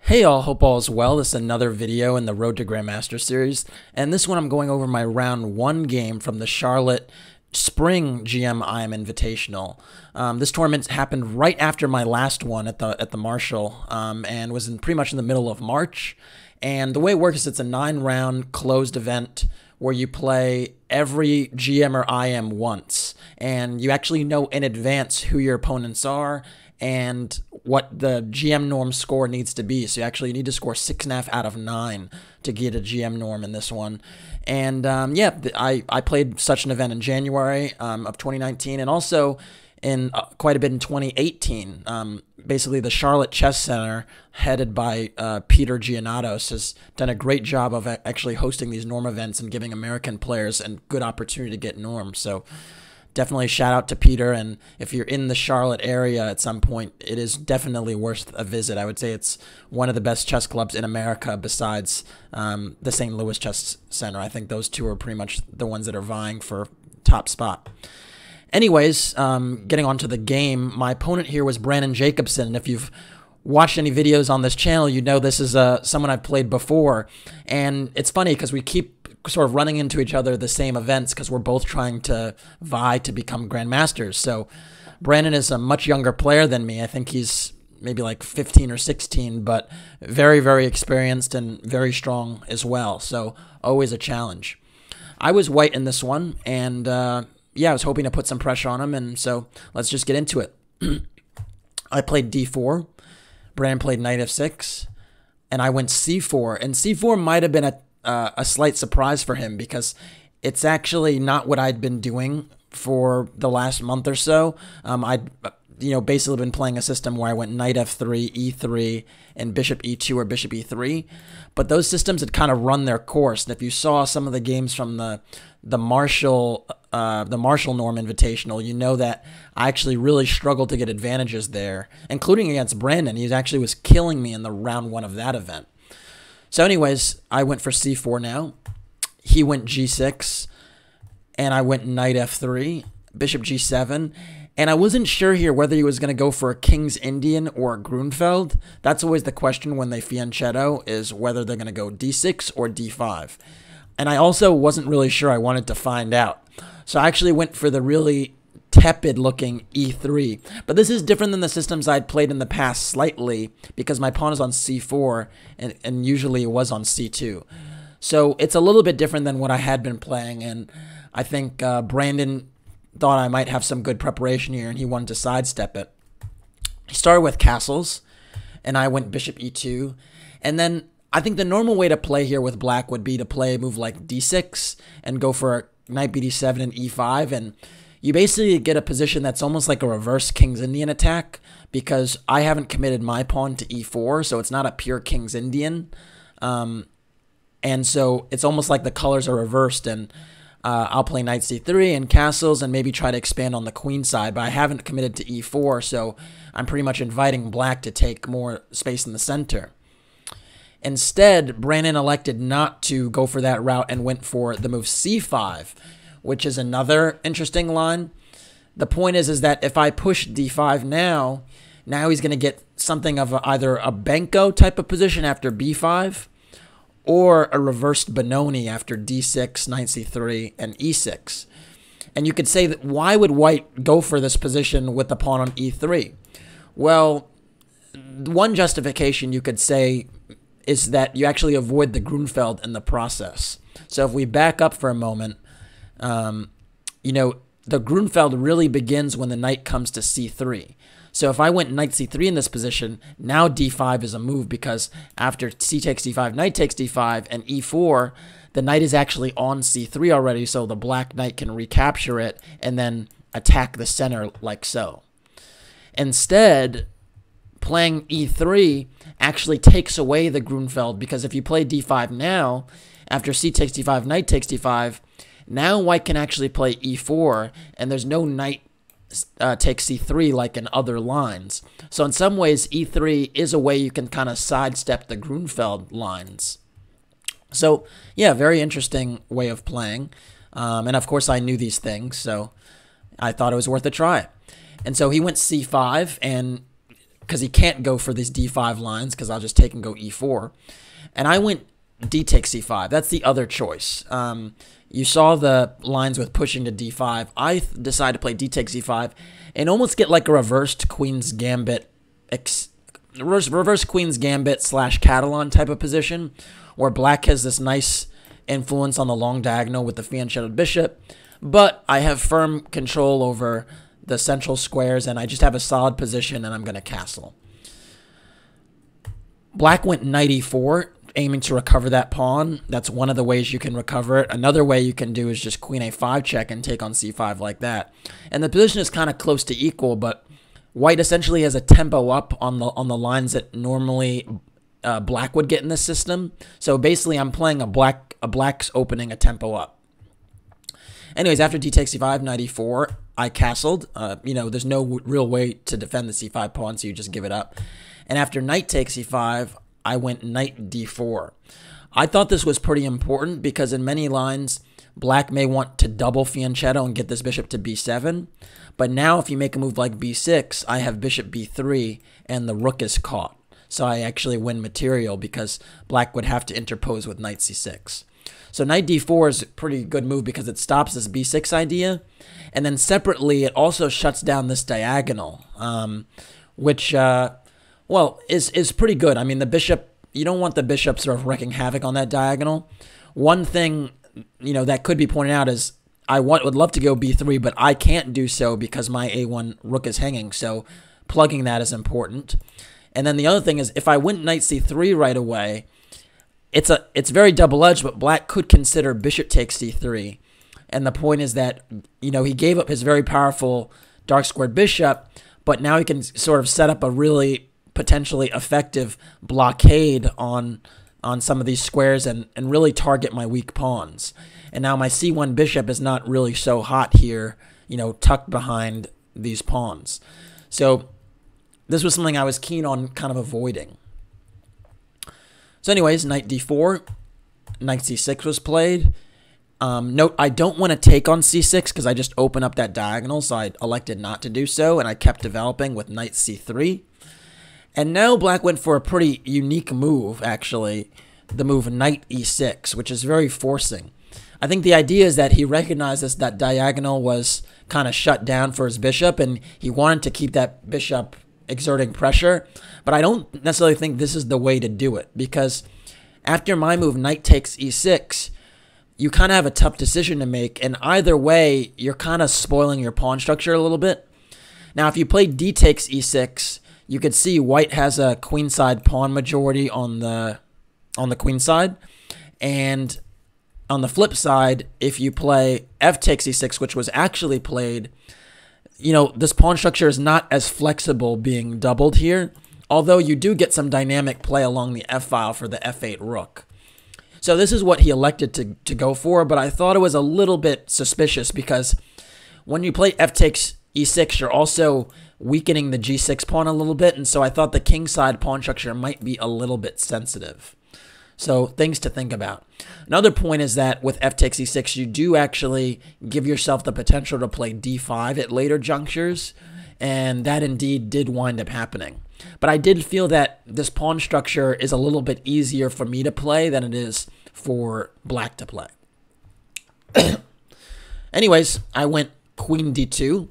Hey all, hope all is well. This is another video in the Road to Grandmaster series, and this one I'm going over my round 1 game from the Charlotte Spring GM IM Invitational. This tournament happened right after my last one at the Marshall, and was pretty much in the middle of March. And the way it works is it's a 9-round closed event where you play every GM or IM once, and you actually know in advance who your opponents are and what the GM norm score needs to be. So you actually need to score 6.5 out of 9 to get a GM norm in this one. And yeah, I played such an event in January of 2019, and also in quite a bit in 2018. Basically, the Charlotte Chess Center, headed by Peter Giannatos, has done a great job of actually hosting these norm events and giving American players a good opportunity to get norms. So definitely shout out to Peter, and if you're in the Charlotte area at some point, it is definitely worth a visit. I would say it's one of the best chess clubs in America besides the St. Louis Chess Center. I think those two are pretty much the ones that are vying for top spot. Anyways, getting on to the game, my opponent here was Brandon Jacobson, and if you've watched any videos on this channel, you know this is someone I've played before, and it's funny because we keep sort of running into each other at the same events because we're both trying to vie to become Grandmasters. So Brandon is a much younger player than me. I think he's maybe like 15 or 16, but very, very experienced and very strong as well. So always a challenge. I was white in this one, and yeah, I was hoping to put some pressure on him, and so let's just get into it. I played d4, Brandon played knight f6, and I went c4, and c4 might have been a slight surprise for him because it's actually not what I'd been doing for the last month or so. I'd basically been playing a system where I went knight f3, e3, and bishop e2 or bishop e3. But those systems had kind of run their course. And if you saw some of the games from the Marshall Norm Invitational, you know that I actually really struggled to get advantages there, including against Brandon. He actually was killing me in the round 1 of that event. So anyways, I went for c4 now. He went g6, and I went knight f3, bishop g7, and I wasn't sure here whether he was going to go for a King's Indian or a Grunfeld. That's always the question when they fianchetto, is whether they're going to go d6 or d5. And I also wasn't really sure. I wanted to find out. So I actually went for the really tepid-looking e3. But this is different than the systems I'd played in the past slightly because my pawn is on c4, and usually it was on c2. So it's a little bit different than what I had been playing, and I think Brandon thought I might have some good preparation here, and he wanted to sidestep it. He started with castles, and I went bishop e2, and then I think the normal way to play here with black would be to play a move like d6 and go for knight bd7 and e5, and you basically get a position that's almost like a reverse King's Indian attack because I haven't committed my pawn to e4, so it's not a pure King's Indian. And so it's almost like the colors are reversed, and I'll play knight c3 and castles and maybe try to expand on the queen side, but I haven't committed to e4, so I'm pretty much inviting black to take more space in the center. Instead, Brandon elected not to go for that route and went for the move c5, which is another interesting line. The point is that if I push d5 now he's going to get something of either a Benko type of position after b5 or a reversed Benoni after d6, knight c3, and e6. And you could say that why would white go for this position with the pawn on e3? Well, one justification you could say is that you actually avoid the Grunfeld in the process. So if we back up for a moment, the Grunfeld really begins when the knight comes to c3. So if I went knight c3 in this position, now d5 is a move because after c takes d5, knight takes d5, and e4, the knight is actually on c3 already, so the black knight can recapture it and then attack the center like so. Instead, playing e3 actually takes away the Grunfeld because if you play d5 now, after c takes d5, knight takes d5, now white can actually play e4, and there's no knight takes c3 like in other lines. So in some ways, e3 is a way you can kind of sidestep the Grunfeld lines. So yeah, very interesting way of playing. And of course, I knew these things, so I thought it was worth a try. And so he went c5, and because he can't go for these d5 lines because I'll just take and go e4. And I went d takes c5. That's the other choice. You saw the lines with pushing to d5. I decided to play d takes c5 and almost get like a reversed Queen's Gambit, reverse Queen's Gambit / Catalan type of position, where black has this nice influence on the long diagonal with the fianchettoed bishop, but I have firm control over the central squares, and I just have a solid position, and I'm going to castle. Black went knight e4, aiming to recover that pawn. That's one of the ways you can recover it. Another way you can do is just queen a5 check and take on c5 like that. And the position is kind of close to equal, but white essentially has a tempo up on the lines that normally black would get in this system. So basically, I'm playing a black's opening a tempo up. Anyways, after d takes c5, knight e4, I castled. There's no real way to defend the c5 pawn, so you just give it up. And after knight takes e5, I went knight d4. I thought this was pretty important because in many lines, black may want to double fianchetto and get this bishop to b7. But now if you make a move like b6, I have bishop b3 and the rook is caught. So I actually win material because black would have to interpose with knight c6. So knight d4 is a pretty good move because it stops this b6 idea. And then separately, it also shuts down this diagonal, which, is pretty good. I mean, the bishop, you don't want the bishop sort of wreaking havoc on that diagonal. One thing, that could be pointed out is I would love to go b3, but I can't do so because my a1 rook is hanging. So plugging that is important. And then the other thing is if I went knight c3 right away, it's very double-edged, but black could consider bishop takes c3. And the point is that, he gave up his very powerful dark squared bishop, but now he can sort of set up a really potentially effective blockade on some of these squares and really target my weak pawns. And now my c1 bishop is not really so hot here, tucked behind these pawns. So this was something I was keen on kind of avoiding. So anyways, knight d4, knight c6 was played. Note, I don't want to take on c6 because I just open up that diagonal, so I elected not to do so, and I kept developing with knight c3. And now black went for a pretty unique move, actually, the move knight e6, which is very forcing. I think the idea is that he recognizes that diagonal was kind of shut down for his bishop, and he wanted to keep that bishop exerting pressure, but I don't necessarily think this is the way to do it, because after my move, knight takes e6, you kind of have a tough decision to make, and either way, you're kind of spoiling your pawn structure a little bit. Now, if you play d takes e6, you could see white has a queenside pawn majority on the queen side, and on the flip side, if you play f takes e6, which was actually played, this pawn structure is not as flexible being doubled here, although you do get some dynamic play along the f-file for the f8 rook. So this is what he elected to go for, but I thought it was a little bit suspicious because when you play f takes e6, you're also weakening the g6 pawn a little bit, and so I thought the kingside pawn structure might be a little bit sensitive. So things to think about. Another point is that with f takes e6, you do actually give yourself the potential to play d5 at later junctures, and that indeed did wind up happening. But I did feel that this pawn structure is a little bit easier for me to play than it is for black to play. Anyways, I went queen d2.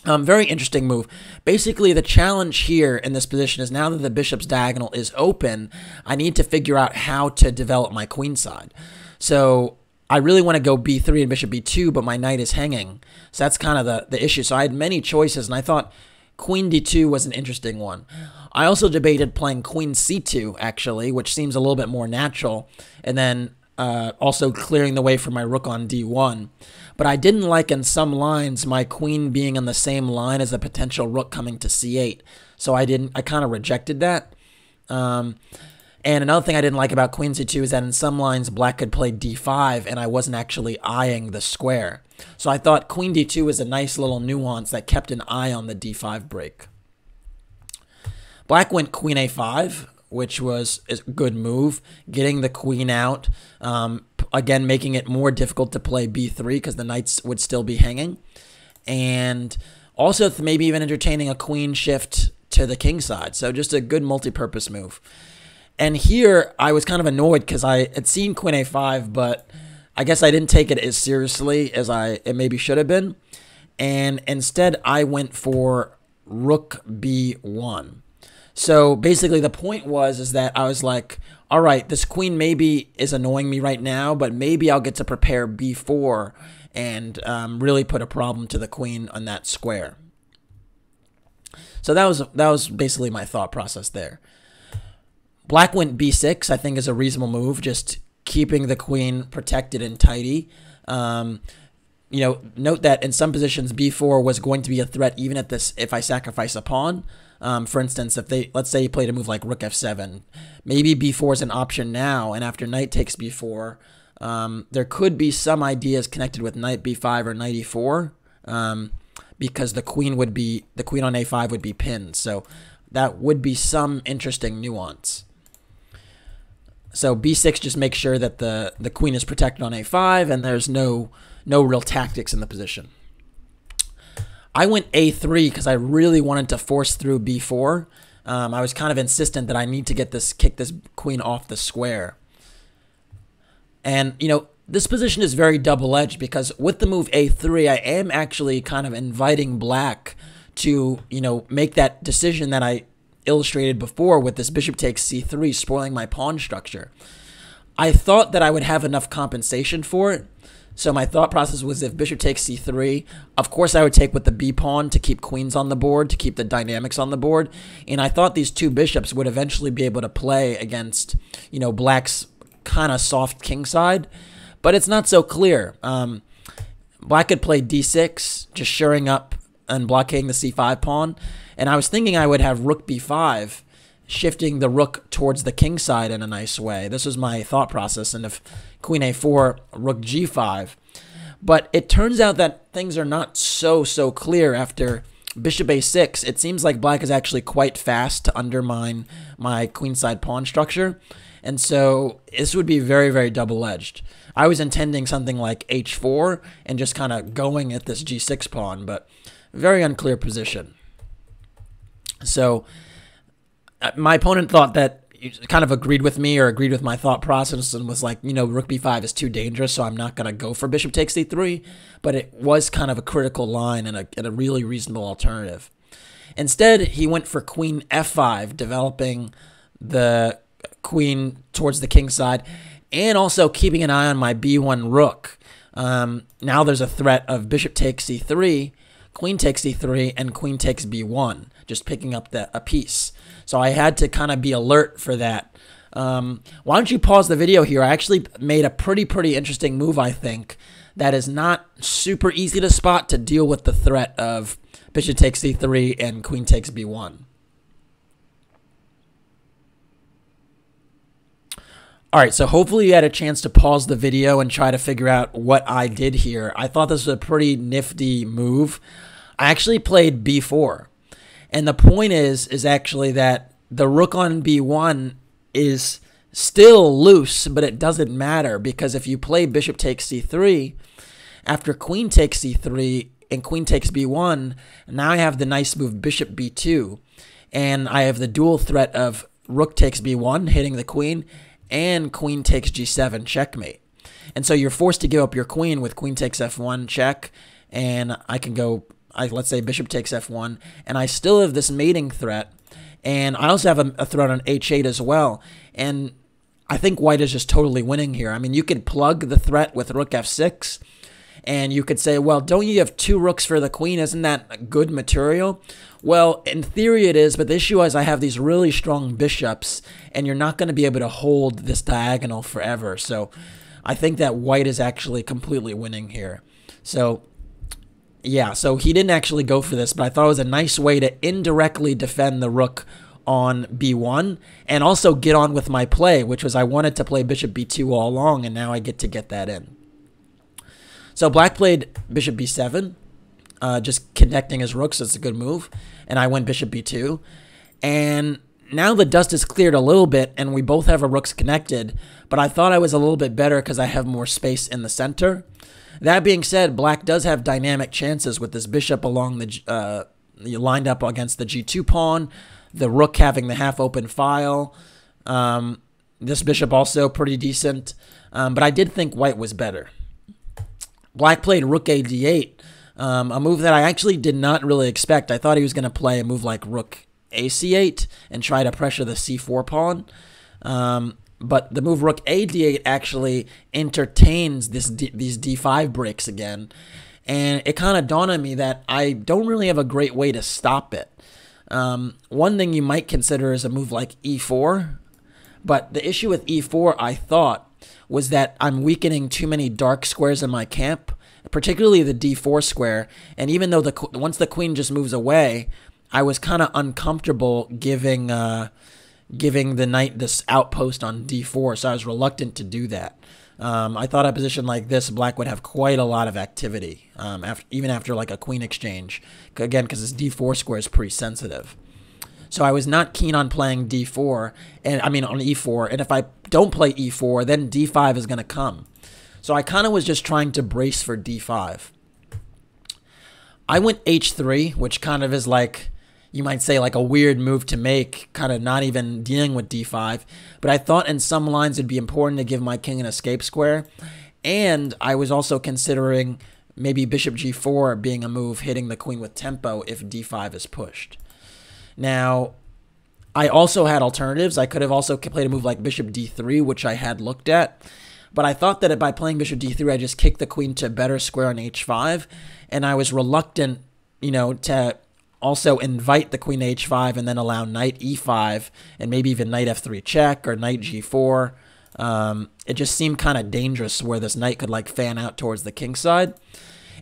Very interesting move. Basically, the challenge here in this position is now that the bishop's diagonal is open, I need to figure out how to develop my queen side. So I really want to go b3 and bishop b2, but my knight is hanging. So that's kind of the issue. So I had many choices, and I thought queen d2 was an interesting one. I also debated playing queen c2, actually, which seems a little bit more natural, and then also clearing the way for my rook on d1. But I didn't like in some lines my queen being on the same line as a potential rook coming to c8. So I kind of rejected that. And another thing I didn't like about queen c2 is that in some lines black could play d5 and I wasn't actually eyeing the square. So I thought queen d2 was a nice little nuance that kept an eye on the d5 break. Black went queen a5, which was a good move, getting the queen out, again making it more difficult to play b3 because the knights would still be hanging, and also maybe even entertaining a queen shift to the king side. So just a good multi-purpose move. And here I was kind of annoyed because I had seen queen a5, but I guess I didn't take it as seriously as it maybe should have been. And instead I went for rook b1. So basically the point is that I was like, all right, this queen maybe is annoying me right now, but maybe I'll get to prepare b4 and really put a problem to the queen on that square. So that was basically my thought process there. Black went b6, I think is a reasonable move, just keeping the queen protected and tidy. You know, note that in some positions b4 was going to be a threat even at this if I sacrifice a pawn. For instance, let's say you played a move like rook f7, maybe b4 is an option now, and after knight takes b4, there could be some ideas connected with knight b5 or knight e4, because the queen on a5 would be pinned. So that would be some interesting nuance. So b6 just makes sure that the queen is protected on a5 and there's no real tactics in the position. I went a3 because I really wanted to force through b4. I was kind of insistent that I need to kick this queen off the square. And, you know, this position is very double-edged because with the move a3, I am actually kind of inviting black to, you know, make that decision that I illustrated before with this bishop takes c3, spoiling my pawn structure. I thought that I would have enough compensation for it. So my thought process was if bishop takes c3, of course I would take with the b pawn to keep queens on the board, to keep the dynamics on the board. And I thought these two bishops would eventually be able to play against, you know, black's kind of soft king side. But it's not so clear. Black could play d6, just shoring up and blockading the c5 pawn. And I was thinking I would have rook b5, shifting the rook towards the king side in a nice way. This was my thought process. And if queen a4, rook g5. But it turns out that things are not so clear after bishop a6. It seems like black is actually quite fast to undermine my queenside pawn structure. And so this would be very double-edged. I was intending something like h4 and just kind of going at this g6 pawn, but very unclear position. So my opponent thought that, kind of agreed with me or agreed with my thought process and was like, you know, rook b5 is too dangerous, so I'm not going to go for bishop takes c3. But it was kind of a critical line and a really reasonable alternative. Instead, he went for queen f5, developing the queen towards the king side and also keeping an eye on my b1 rook. Now there's a threat of bishop takes c3, queen takes c3, and queen takes b1, just picking up a piece. So I had to kind of be alert for that. Why don't you pause the video here? I actually made a pretty interesting move, I think, that is not super easy to spot to deal with the threat of bishop takes c3 and queen takes b1. All right, so hopefully you had a chance to pause the video and try to figure out what I did here. I thought this was a pretty nifty move. I actually played b4. And the point is actually that the rook on b1 is still loose, but it doesn't matter because if you play bishop takes c3, after queen takes c3 and queen takes b1, now I have the nice move bishop b2. And I have the dual threat of rook takes b1, hitting the queen, and queen takes g7, checkmate. And so you're forced to give up your queen with queen takes f1, check, and I can go, let's say bishop takes f1, and I still have this mating threat, and I also have a threat on h8 as well, and I think white is just totally winning here. I mean, you could plug the threat with rook f6, and you could say, well, don't you have two rooks for the queen? Isn't that good material? Well, in theory it is, but the issue is I have these really strong bishops, and you're not going to be able to hold this diagonal forever. So I think that white is actually completely winning here. So yeah, so he didn't actually go for this, but I thought it was a nice way to indirectly defend the rook on b1 and also get on with my play, which was I wanted to play bishop b2 all along, and now I get to get that in. So black played bishop b7, just connecting his rooks. It's a good move. And I went bishop b2. And now the dust is cleared a little bit, and we both have our rooks connected. But I thought I was a little bit better because I have more space in the center. That being said, black does have dynamic chances with this bishop along the lined up against the g2 pawn, the rook having the half-open file. This bishop also pretty decent, but I did think white was better. Black played rook a d8, a move that I actually did not really expect. I thought he was going to play a move like rook a c8 and try to pressure the c4 pawn. But the move rook a d8 actually entertains these d5 breaks again. And it kind of dawned on me that I don't really have a great way to stop it. One thing you might consider is a move like e4. But the issue with e4, I thought, was that I'm weakening too many dark squares in my camp, particularly the d4 square. And even though once the queen just moves away, I was kind of uncomfortable giving the knight this outpost on d4, so I was reluctant to do that. I thought a position like this, black would have quite a lot of activity, even after like a queen exchange, again, because this d4 square is pretty sensitive. So I was not keen on playing d4, and I mean on e4, and if I don't play e4, then d5 is going to come. So I kind of was just trying to brace for d5. I went h3, which kind of is like, you might say, like a weird move to make, kind of not even dealing with d5. But I thought in some lines it'd be important to give my king an escape square. And I was also considering maybe bishop g4 being a move hitting the queen with tempo if d5 is pushed. Now, I also had alternatives. I could have also played a move like bishop d3, which I had looked at. But I thought that by playing bishop d3, I just kicked the queen to a better square on h5. And I was reluctant, to also invite the queen to h5 and then allow knight e5 and maybe even knight f3 check or knight g4. It just seemed kind of dangerous where this knight could like fan out towards the king side.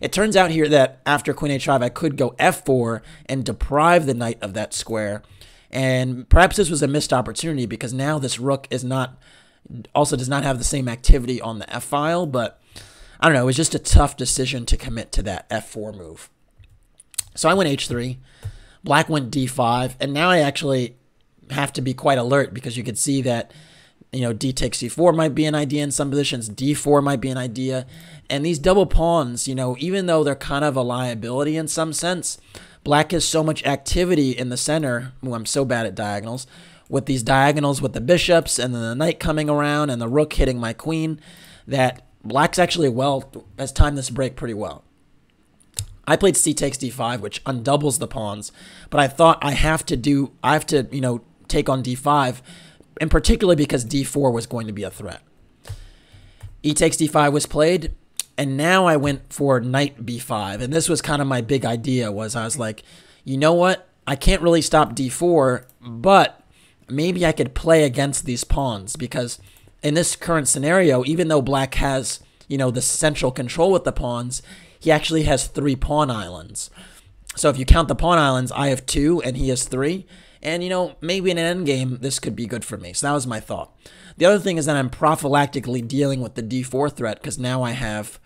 It turns out here that after queen h5, I could go f4 and deprive the knight of that square. And perhaps this was a missed opportunity because now this rook does not have the same activity on the f file. But I don't know, it was just a tough decision to commit to that f4 move. So I went h3, black went d5, and now I actually have to be quite alert because you could see that d takes c4 might be an idea in some positions, d4 might be an idea. And these double pawns, even though they're kind of a liability in some sense, black has so much activity in the center. Ooh, I'm so bad at diagonals. With these diagonals with the bishops and then the knight coming around and the rook hitting my queen, that black's actually has timed this break pretty well. I played c takes d5, which undoubles the pawns, but I thought I have to take on d5, and particularly because d4 was going to be a threat. E takes d5 was played, and now I went for knight b5, and this was kind of my big idea. I was like, you know what? I can't really stop d4, but maybe I could play against these pawns, because in this current scenario, even though black has, the central control with the pawns, he actually has 3 pawn islands. So if you count the pawn islands, I have 2 and he has 3. And, maybe in an endgame, this could be good for me. So that was my thought. The other thing is that I'm prophylactically dealing with the d4 threat because now I have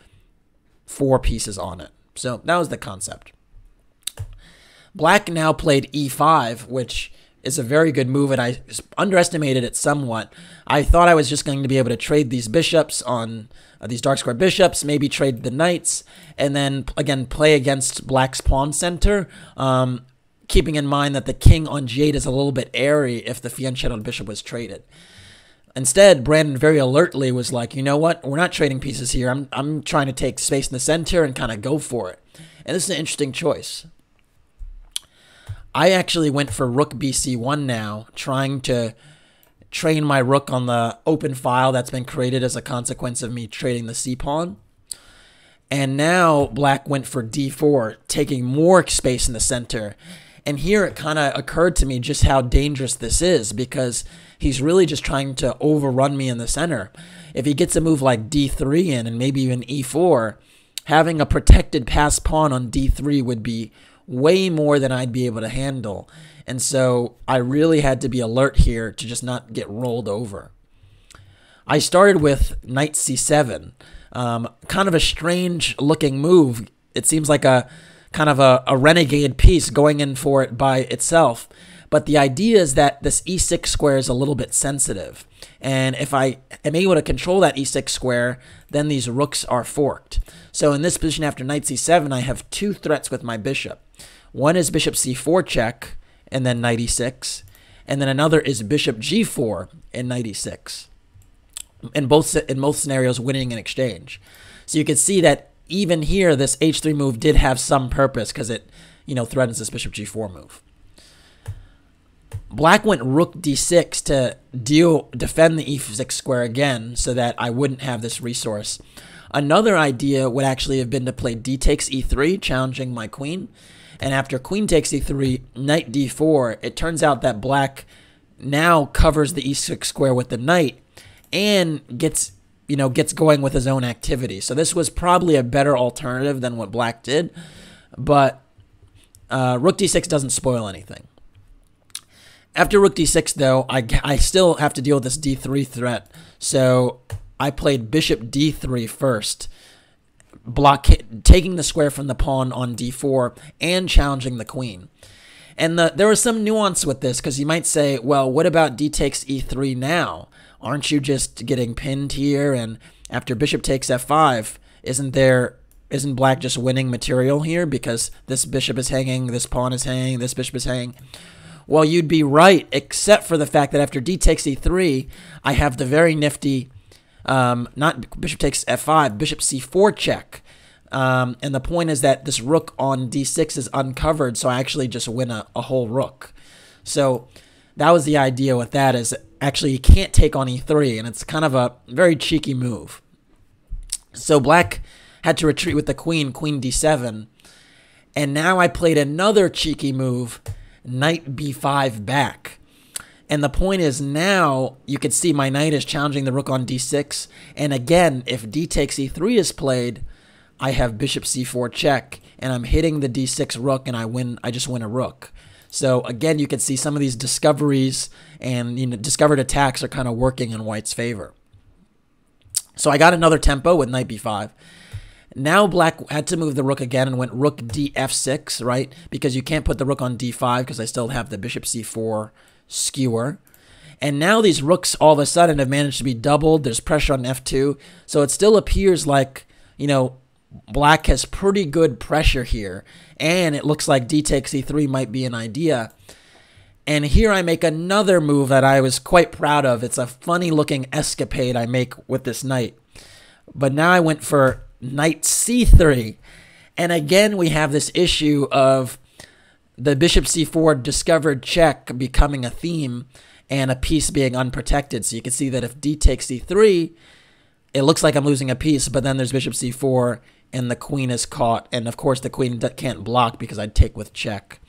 4 pieces on it. So that was the concept. Black now played e5, which is a very good move, and I underestimated it somewhat. I thought I was just going to be able to trade these bishops on these dark square bishops, maybe trade the knights, and then, again, play against black's pawn center, keeping in mind that the king on g8 is a little bit airy if the fianchettoed bishop was traded. Instead, Brandon very alertly was like, you know what? We're not trading pieces here. I'm trying to take space in the center and kind of go for it. And this is an interesting choice. I actually went for rook bc1 now, trying to train my rook on the open file that's been created as a consequence of me trading the c-pawn. And now black went for d4, taking more space in the center. And here it kind of occurred to me just how dangerous this is, because he's really just trying to overrun me in the center. If he gets a move like d3 in and maybe even e4, having a protected passed pawn on d3 would be way more than I'd be able to handle. And so I really had to be alert here to just not get rolled over. I started with knight c7, kind of a strange looking move. It seems like a kind of a renegade piece going in for it by itself. But the idea is that this e6 square is a little bit sensitive. And if I am able to control that e6 square, then these rooks are forked. So in this position after knight c7, I have 2 threats with my bishop. One is bishop c4 check, and then knight e6. And then another is bishop g4 and knight e6. In both scenarios, winning in exchange. So you can see that even here, this h3 move did have some purpose because it, threatens this bishop g4 move. Black went rook d6 to defend the e6 square again so that I wouldn't have this resource. Another idea would actually have been to play d takes e3, challenging my queen. And after queen takes e3, knight d4, it turns out that black now covers the e6 square with the knight and gets going with his own activity. So this was probably a better alternative than what black did. But rook d6 doesn't spoil anything. After rook d6, though, I still have to deal with this d3 threat. So I played bishop d3 first, taking the square from the pawn on d4 and challenging the queen. And there was some nuance with this, because you might say, well, what about d takes e3 now? Aren't you just getting pinned here? And after bishop takes f5, isn't black just winning material here because this bishop is hanging, this pawn is hanging, this bishop is hanging? Well, you'd be right, except for the fact that after d takes e3, I have the very nifty, not bishop takes f5, bishop c4 check. And the point is that this rook on d6 is uncovered, so I actually just win a whole rook. So that was the idea with that, is actually you can't take on e3, and it's kind of a very cheeky move. So black had to retreat with the queen d7, and now I played another cheeky move, knight b5 back. And the point is now you can see my knight is challenging the rook on d6. And again, if d takes e3 is played, I have bishop c4 check, and I'm hitting the d6 rook, and I just win a rook. So again, you can see some of these discoveries and discovered attacks are kind of working in white's favor. So I got another tempo with knight b5. Now black had to move the rook again and went rook df6, right? Because you can't put the rook on d5 because I still have the bishop c4 skewer. And now these rooks all of a sudden have managed to be doubled. There's pressure on f2. So it still appears like, black has pretty good pressure here. And it looks like d takes e3 might be an idea. And here I make another move that I was quite proud of. It's a funny looking escapade I make with this knight. But now I went for knight c3, and again we have this issue of the bishop c4 discovered check becoming a theme and a piece being unprotected. So you can see that if d takes c3, it looks like I'm losing a piece, but then there's bishop c4 and the queen is caught, and of course the queen can't block because I'd take with check.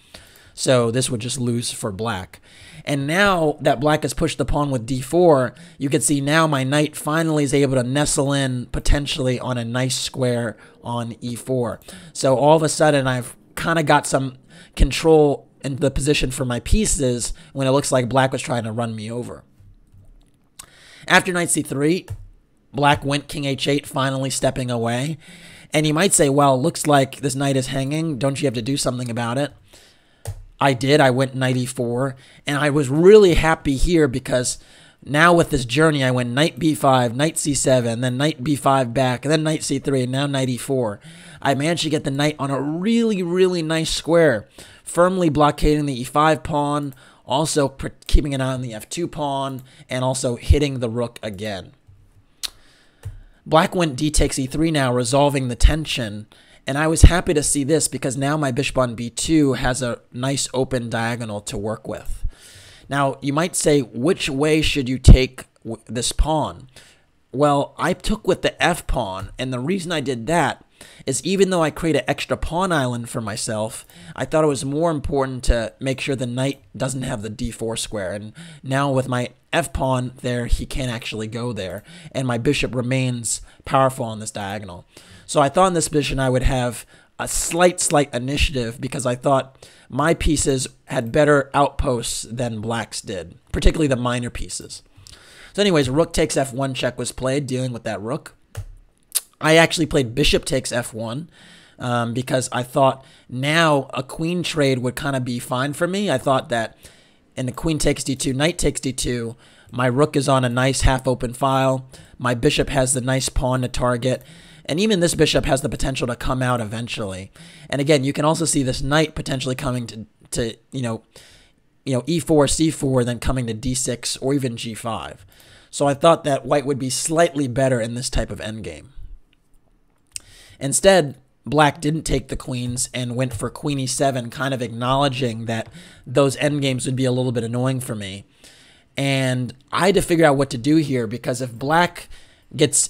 So this would just lose for black. And now that black has pushed the pawn with d4, you can see now my knight finally is able to nestle in potentially on a nice square on e4. So all of a sudden I've kind of got some control in the position for my pieces when it looks like black was trying to run me over. After knight c3, black went king h8, finally stepping away. And you might say, well, it looks like this knight is hanging. Don't you have to do something about it? I did. I went knight e4, and I was really happy here because now with this journey, I went knight b5, knight c7, then knight b5 back, and then knight c3, and now knight e4. I managed to get the knight on a really, really nice square, firmly blockading the e5 pawn, also keeping an eye on the f2 pawn, and also hitting the rook again. Black went d takes e3 now, resolving the tension. And I was happy to see this because now my bishop on b2 has a nice open diagonal to work with. Now, you might say, which way should you take this pawn? Well, I took with the f pawn, and the reason I did that is even though I create an extra pawn island for myself, I thought it was more important to make sure the knight doesn't have the d4 square. And now with my f pawn there, he can't actually go there, and my bishop remains powerful on this diagonal. So I thought in this position I would have a slight initiative because I thought my pieces had better outposts than black's did, particularly the minor pieces. So anyways, rook takes f1 check was played, dealing with that rook. I actually played bishop takes f1 because I thought now a queen trade would kind of be fine for me. I thought that in the queen takes d2, knight takes d2, my rook is on a nice half-open file. My bishop has the nice pawn to target. And even this bishop has the potential to come out eventually. And again, you can also see this knight potentially coming to e4, c4, then coming to d6 or even g5. So I thought that white would be slightly better in this type of endgame. Instead, black didn't take the queens and went for queen e7, kind of acknowledging that those endgames would be a little bit annoying for me. And I had to figure out what to do here, because if black gets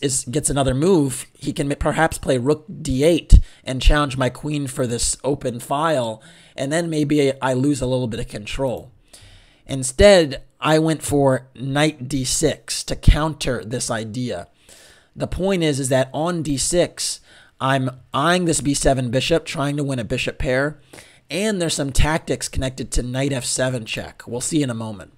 another move, he can perhaps play rook d8 and challenge my queen for this open file, and then maybe I lose a little bit of control. Instead, I went for knight d6 to counter this idea. The point is that on d6, I'm eyeing this b7 bishop, trying to win a bishop pair, and there's some tactics connected to knight f7 check. We'll see in a moment.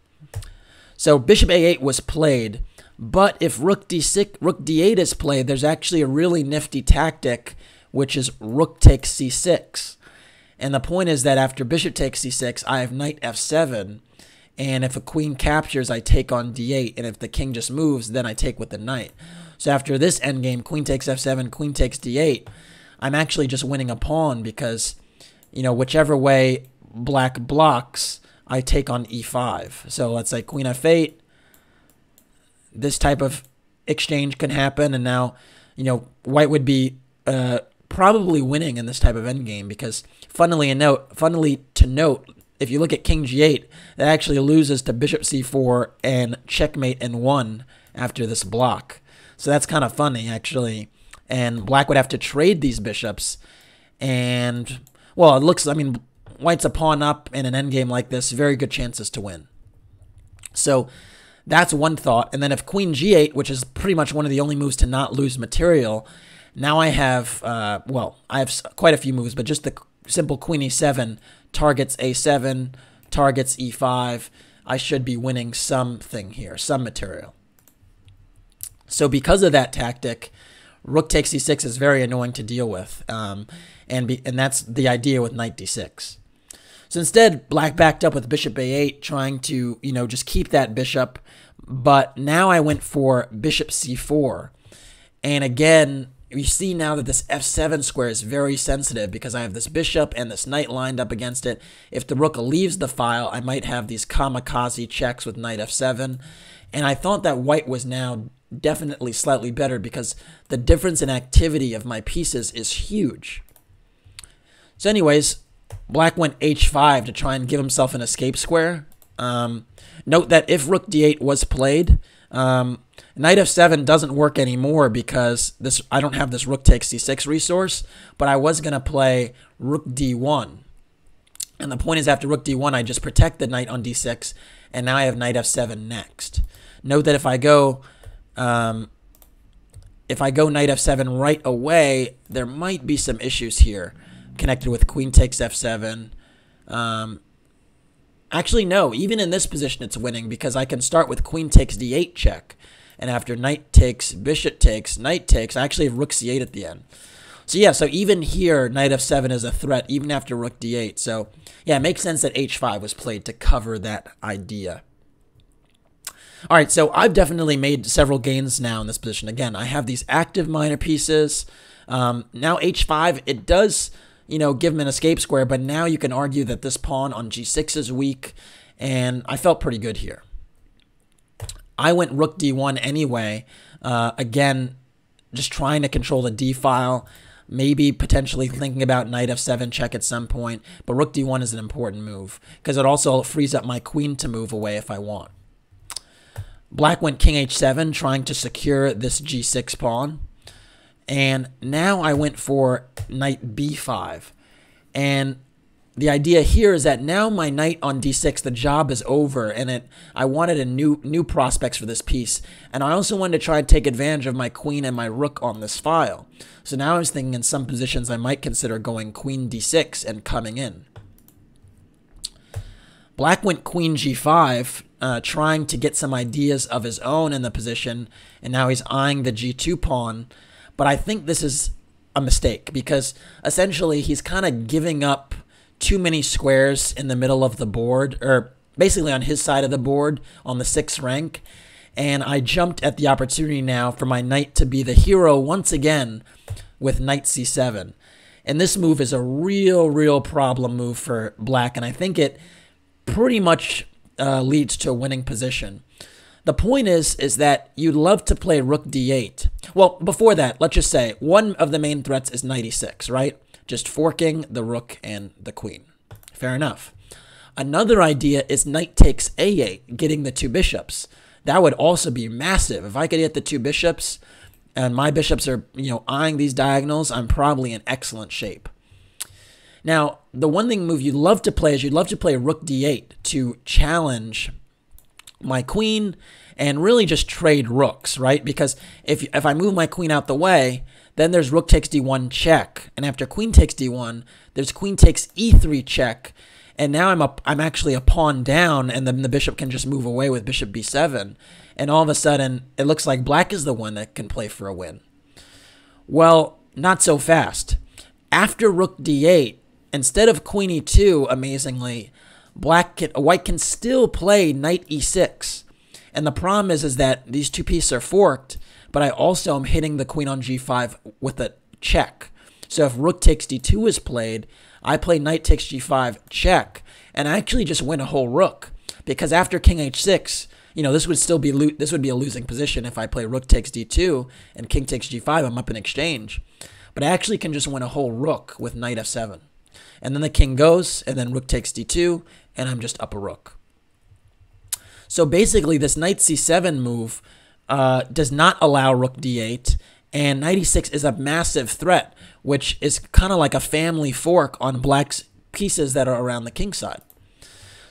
So bishop a8 was played, but if rook d8 is played, there's actually a really nifty tactic, which is rook takes c6. And the point is that after bishop takes c6, I have knight f7, and if a queen captures, I take on d8, and if the king just moves, then I take with the knight. So after this endgame, queen takes f7, queen takes d8, I'm actually just winning a pawn because, whichever way black blocks, I take on e5. So let's say queen f8, this type of exchange can happen, and now, white would be probably winning in this type of endgame because, funnily to note, if you look at king g8, that actually loses to bishop c4 and checkmate in 1 after this block. So that's kind of funny, actually. And black would have to trade these bishops, and, well, white's a pawn up in an endgame like this, very good chances to win. So that's one thought. And then if queen g8, which is pretty much one of the only moves to not lose material, now I have, I have quite a few moves, but just the simple queen e7 targets a7, targets e5. I should be winning something here, some material. So because of that tactic, rook takes c6 is very annoying to deal with, and that's the idea with knight d6. So instead, black backed up with bishop a8, trying to, just keep that bishop. But now I went for bishop c4. And again, you see now that this f7 square is very sensitive because I have this bishop and this knight lined up against it. If the rook leaves the file, I might have these kamikaze checks with knight f7. And I thought that white was now definitely slightly better because the difference in activity of my pieces is huge. So anyways, black went h5 to try and give himself an escape square. Note that if rook d8 was played, knight f7 doesn't work anymore because I don't have this rook takes c6 resource, but I was going to play rook d1. And the point is, after rook d1, I just protect the knight on d6, and now I have knight f7 next. Note that if I go knight f7 right away, there might be some issues here connected with queen takes f7. Actually, no. Even in this position, it's winning because I can start with queen takes d8 check. And after knight takes, bishop takes, knight takes, I actually have rook c8 at the end. So yeah, so even here, knight f7 is a threat, even after rook d8. So yeah, it makes sense that h5 was played to cover that idea. All right, so I've definitely made several gains now in this position. Again, I have these active minor pieces. Now h5, it does, give him an escape square, but now you can argue that this pawn on g6 is weak, and I felt pretty good here. I went rook d1 anyway, again, just trying to control the d file, maybe potentially thinking about knight f7 check at some point, but rook d1 is an important move because it also frees up my queen to move away if I want. Black went king h7, trying to secure this g6 pawn. And now I went for knight b5. And the idea here is that now my knight on d6, the job is over, and I wanted a new prospects for this piece. And I also wanted to try and take advantage of my queen and my rook on this file. So now I was thinking in some positions I might consider going queen d6 and coming in. Black went queen g5, trying to get some ideas of his own in the position, and now he's eyeing the g2 pawn. But I think this is a mistake because essentially he's kind of giving up too many squares in the middle of the board, or basically on his side of the board on the 6th rank. and I jumped at the opportunity now for my knight to be the hero once again with knight c7. And this move is a real problem move for black, and I think it pretty much leads to a winning position. The point is that you'd love to play rook d8. Well, before that, let's just say one of the main threats is knight e6, right? Just forking the rook and the queen. Fair enough. Another idea is knight takes a8, getting the two bishops. That would also be massive. If I could get the two bishops, and my bishops are, eyeing these diagonals, I'm probably in excellent shape. Now, the one move you'd love to play is you'd love to play rook d8 to challenge my queen and really just trade rooks, right? Because if I move my queen out the way, then there's rook takes d1 check, and after queen takes d1, there's queen takes e3 check, and now I'm actually a pawn down, and then the bishop can just move away with bishop b7, and all of a sudden it looks like black is the one that can play for a win. Well, not so fast. After rook d8, instead of queen e2, amazingly, white can still play knight e6. And the problem is that these two pieces are forked, but I also am hitting the queen on g5 with a check. So if rook takes d2 is played, I play knight takes g5 check, and I actually just win a whole rook. Because after king h6, this would be a losing position if I play rook takes d2 and king takes g5. I'm up in exchange. But I actually can just win a whole rook with knight f7. And then the king goes, and then rook takes d2, and I'm just up a rook. So basically, this knight c7 move does not allow rook d8, and knight e6 is a massive threat, which is kind of like a family fork on black's pieces that are around the king side.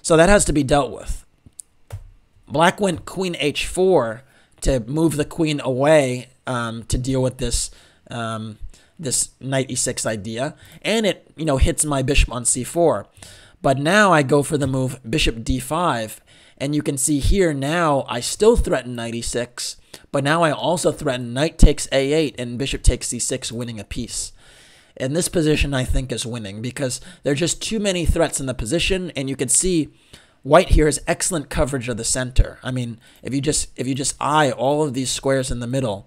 So that has to be dealt with. Black went queen h4 to move the queen away to deal with this this knight e6 idea, and it hits my bishop on c4. But now I go for the move bishop d5, and you can see here now I still threaten knight e6, but now I also threaten knight takes a8 and bishop takes c6, winning a piece. And this position I think is winning because there are just too many threats in the position, and you can see white here has excellent coverage of the center. I mean, if you just eye all of these squares in the middle,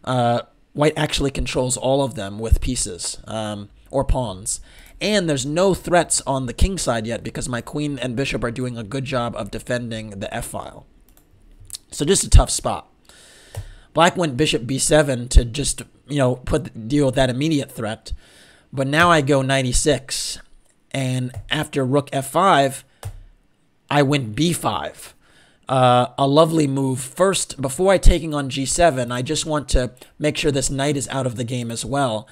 white actually controls all of them with pieces or pawns. And there's no threats on the king side yet because my queen and bishop are doing a good job of defending the f-file. So just a tough spot. Black went bishop b7 to just, deal with that immediate threat. But now I go knight e6. And after rook f5, I went b5. A lovely move. First, before taking on g7, I just want to make sure this knight is out of the game as well.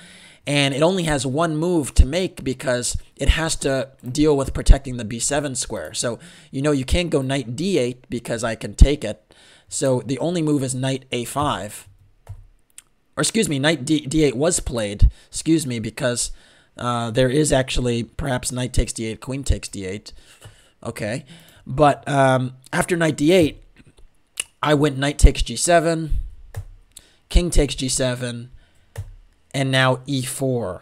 And it only has one move to make because it has to deal with protecting the b7 square. So, you can't go knight d8 because I can take it. So the only move is knight a5. Or excuse me, knight d8 was played, because there is actually perhaps knight takes d8, queen takes d8. Okay. But after knight d8, I went knight takes g7, king takes g7, and now e4.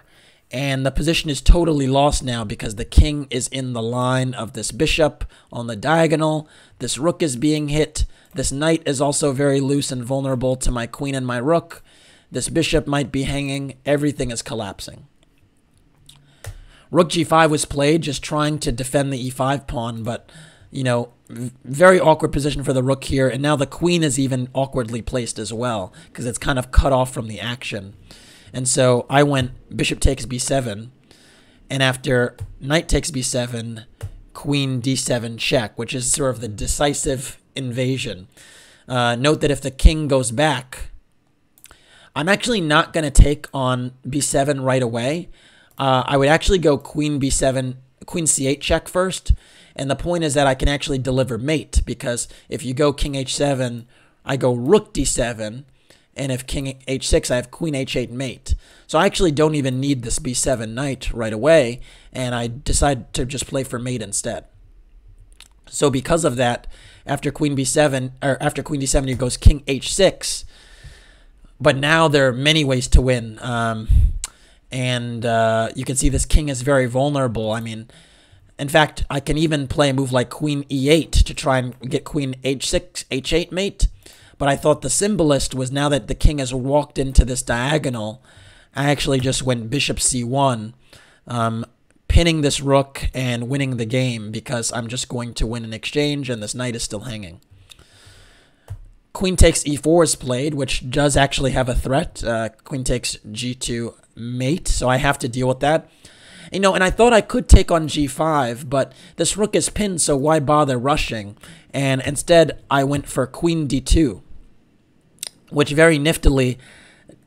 And the position is totally lost now because the king is in the line of this bishop on the diagonal. This rook is being hit. This knight is also very loose and vulnerable to my queen and my rook. This bishop might be hanging. Everything is collapsing. Rook g5 was played, just trying to defend the e5 pawn, but, very awkward position for the rook here. And now the queen is even awkwardly placed as well because it's kind of cut off from the action. And so I went bishop takes b7, and after knight takes b7, queen d7 check, which is sort of the decisive invasion. Note that if the king goes back, I'm actually not going to take on b7 right away. I would actually go queen b7, queen c8 check first, and the point is that I can actually deliver mate, because if you go king h7, I go rook d7, and if king h6, I have queen h8 mate. So I actually don't even need this b7 knight right away, and I decide to just play for mate instead. So because of that, after queen b7, or after queen d7, he goes king h6. But now there are many ways to win, and you can see this king is very vulnerable. I mean, in fact, I can even play a move like queen e8 to try and get queen h6, h8 mate. But I thought the symbolist was, now that the king has walked into this diagonal, I actually just went bishop c1, pinning this rook and winning the game because I'm just going to win an exchange and this knight is still hanging. Queen takes e4 is played, which does actually have a threat. Queen takes g2 mate, so I have to deal with that. You know, and I thought I could take on g5, but this rook is pinned, so why bother rushing? And instead, I went for queen d2, which very niftily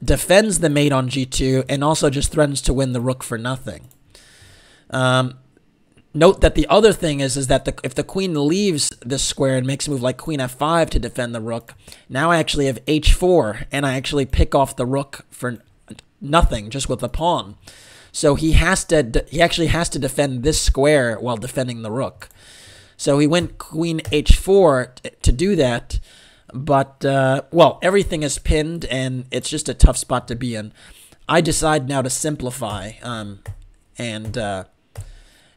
defends the mate on g2 and also just threatens to win the rook for nothing. Note that the other thing is that if the queen leaves this square and makes a move like queen f5 to defend the rook, now I actually have h4, and I actually pick off the rook for nothing, just with a pawn. So he actually has to defend this square while defending the rook. So he went queen h4 to do that, but, well, everything is pinned, and it's just a tough spot to be in. I decide now to simplify,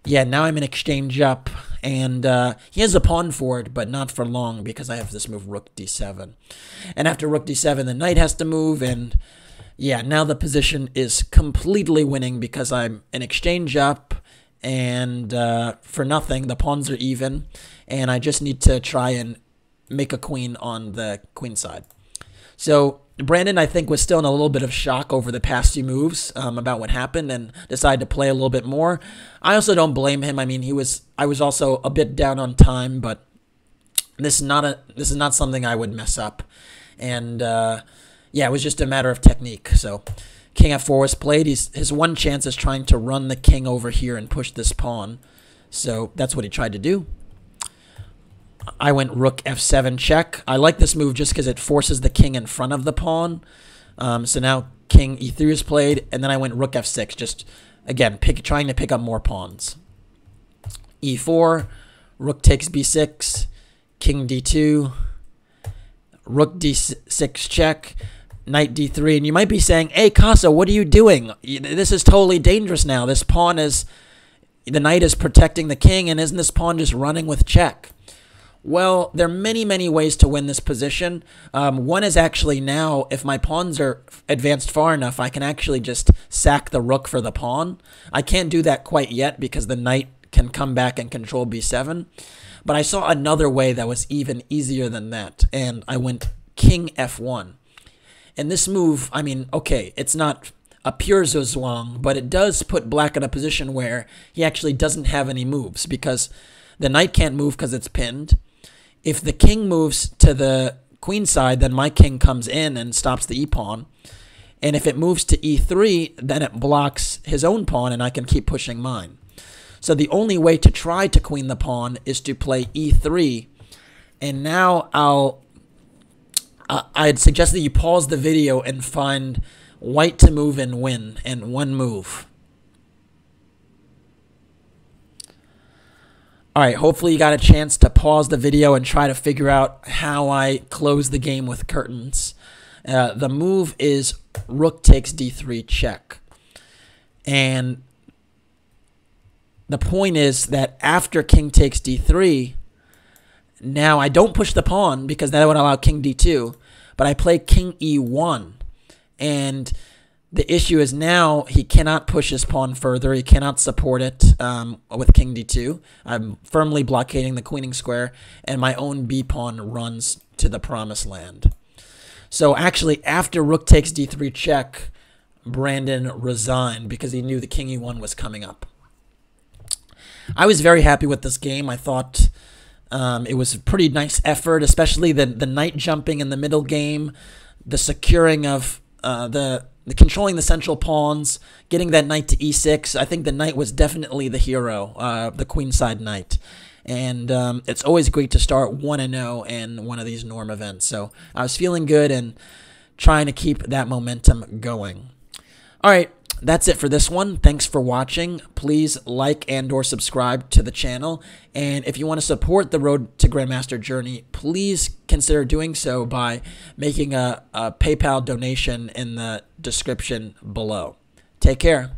yeah, now I'm in exchange up, and he has a pawn forward, but not for long because I have this move rook d7. And after rook d7, the knight has to move, and yeah, now the position is completely winning because I'm in exchange up, and for nothing, the pawns are even, and I just need to try and make a queen on the queen side. So Brandon, I think, was still in a little bit of shock over the past few moves about what happened and decided to play a little bit more. I also don't blame him. I mean, I was also a bit down on time, but this is not something I would mess up. And yeah, it was just a matter of technique. So king f4 was played. His one chance is trying to run the king over here and push this pawn. So that's what he tried to do. I went rook f7 check. I like this move just because it forces the king in front of the pawn. So now king e3 is played, and then I went rook f6, just, again, trying to pick up more pawns. e4, rook takes b6, king d2, rook d6 check, knight d3. And you might be saying, hey, Kassa, what are you doing? This is totally dangerous now. This pawn is, the knight is protecting the king, and isn't this pawn just running with check? Well, there are many, many ways to win this position. One is actually now, if my pawns are advanced far enough, I can actually just sack the rook for the pawn. I can't do that quite yet because the knight can come back and control b7. But I saw another way that was even easier than that, and I went king f1. And this move, I mean, okay, it's not a pure zozwang, but it does put black in a position where he actually doesn't have any moves because the knight can't move because it's pinned. If the king moves to the queen side, then my king comes in and stops the e-pawn. And if it moves to e3, then it blocks his own pawn, and I can keep pushing mine. So the only way to try to queen the pawn is to play e3. And now I'd suggest that you pause the video and find white to move and win in one move. All right, hopefully you got a chance to pause the video and try to figure out how I close the game with curtains. The move is rook takes d3 check. And the point is that after king takes d3, now I don't push the pawn because that would allow king d2, but I play king e1. And the issue is now he cannot push his pawn further. He cannot support it with king d2. I'm firmly blockading the queening square, and my own b-pawn runs to the promised land. So actually, after rook takes d3 check, Brandon resigned because he knew the king e1 was coming up. I was very happy with this game. I thought it was a pretty nice effort, especially the knight jumping in the middle game, the securing of the controlling the central pawns, getting that knight to e6. I think the knight was definitely the hero, the queenside knight. And it's always great to start 1-0 in one of these Norm events. So I was feeling good and trying to keep that momentum going. All right, that's it for this one. Thanks for watching. Please like and/or subscribe to the channel. And if you want to support the Road to Grandmaster journey, please consider doing so by making a PayPal donation in the description below. Take care.